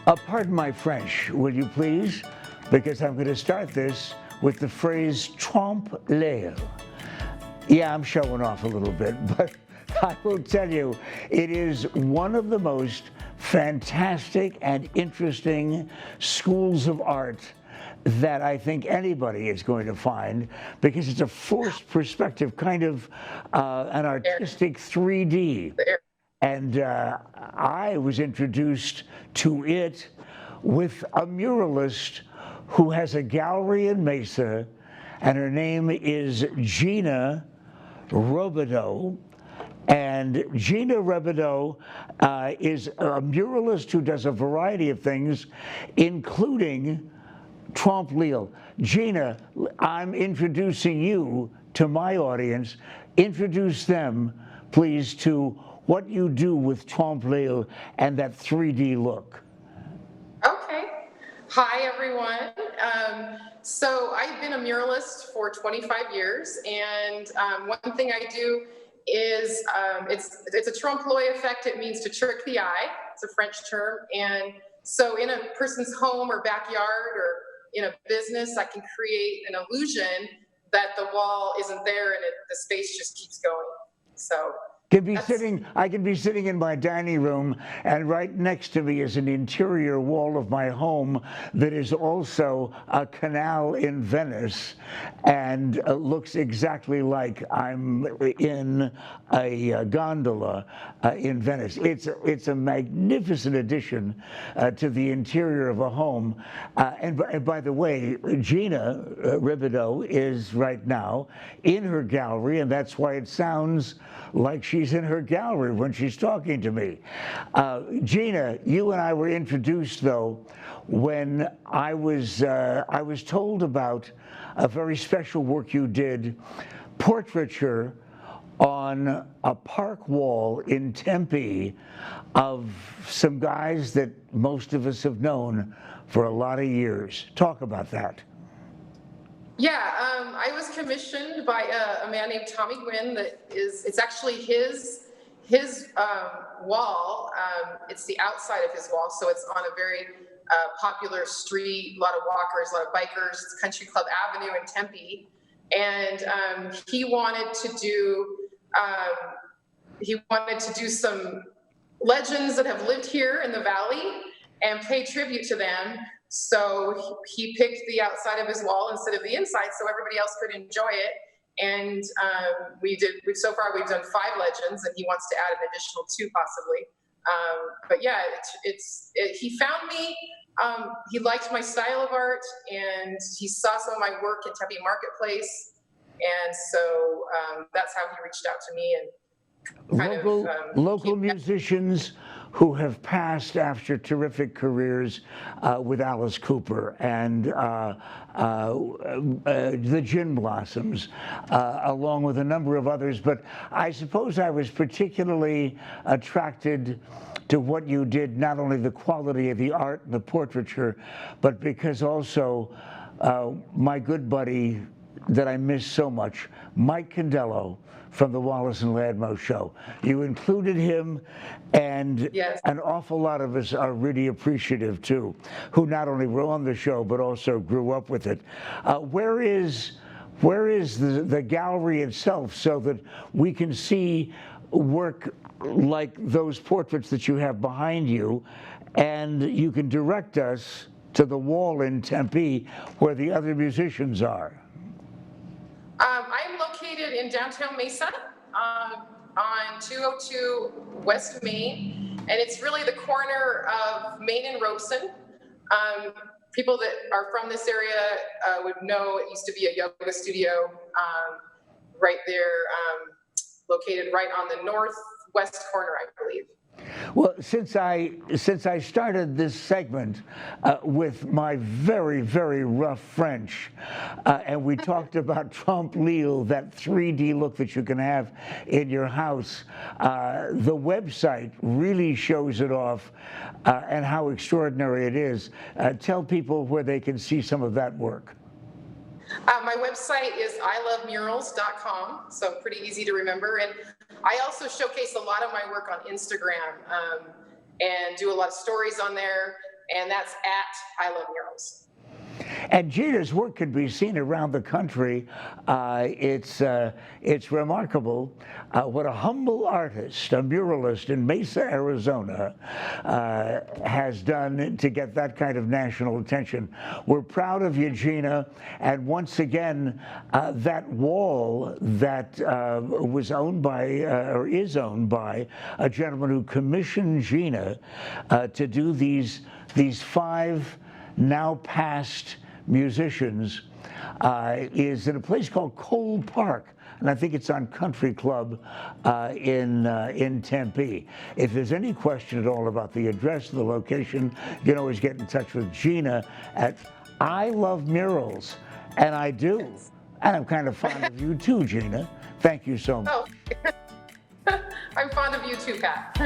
Pardon my French, will you please? Because I'm going to start this with the phrase trompe l'œil. Yeah, I'm showing off a little bit, but I will tell you, it is one of the most fantastic and interesting schools of art that I think anybody is going to find, because it's a forced perspective, kind of an artistic 3D. And I was introduced to it with a muralist who has a gallery in Mesa, and her name is Gina Ribaudo. And Gina Ribaudo is a muralist who does a variety of things, including trompe l'œil. Gina, I'm introducing you to my audience. Introduce them, please, to what you do with trompe l'œil and that 3D look. Okay. Hi, everyone. So I've been a muralist for 25 years, and one thing I do is it's a trompe l'œil effect. It means to trick the eye. It's a French term. And so in a person's home or backyard or in a business, I can create an illusion that the wall isn't there and the space just keeps going. So I can be sitting in my dining room, and right next to me is an interior wall of my home that is also a canal in Venice, and looks exactly like I'm in a gondola in Venice. It's a magnificent addition to the interior of a home. And by the way, Gina Ribaudo is right now in her gallery, and that's why it sounds like she's in her gallery when she's talking to me. Gina, you and I were introduced, though, when I was told about a very special work you did, portraiture on a park wall in Tempe of some guys that most of us have known for a lot of years. Talk about that. Yeah, I was commissioned by a man named Tommy Gwynn. It's actually his wall. It's the outside of his wall, so it's on a very popular street. A lot of walkers, a lot of bikers. It's Country Club Avenue in Tempe, and he wanted to do some legends that have lived here in the valley and pay tribute to them. So he picked the outside of his wall instead of the inside, so everybody else could enjoy it. And so far we've done 5 legends, and he wants to add an additional 2 possibly. But yeah, he found me. He liked my style of art, and he saw some of my work at Tempe Marketplace, and so that's how he reached out to me. And local musicians who have passed after terrific careers with Alice Cooper and the Gin Blossoms, along with a number of others. But I suppose I was particularly attracted to what you did, not only the quality of the art and the portraiture, but because also my good buddy that I miss so much, Mike Condello, from the Wallace&Ladmo show. You included him, and yes, an awful lot of us are really appreciative too, who not only were on the show but also grew up with it. Where is the gallery itself, so that we can see work like those portraits that you have behind you, and you can direct us to the wall in Tempe where the other musicians are? I'm located in downtown Mesa on 202 West Main, and it's really the corner of Main and Robeson. People that are from this area would know it used to be a yoga studio right there, located right on the northwest corner, I believe. Well, since I started this segment with my very, very rough French, and we talked about trompe l'œil, that 3D look that you can have in your house, the website really shows it off, and how extraordinary it is. Tell people where they can see some of that work. My website is ilovemurals.com, so pretty easy to remember. And I also showcase a lot of my work on Instagram and do a lot of stories on there. and that's at I Love Murals. And Gina's work can be seen around the country. It's remarkable what a humble artist, a muralist in Mesa, Arizona, has done to get that kind of national attention. We're proud of you, Gina. And once again, that wall that was owned by, or is owned by, a gentleman who commissioned Gina to do these 5 now past musicians is in a place called Cole Park, and I think it's on Country Club in Tempe. If there's any question at all about the address, the location, you can always get in touch with Gina at I Love Murals, and I do. And I'm kind of fond of you too, Gina. Thank you so much. Oh, I'm fond of you too, Pat.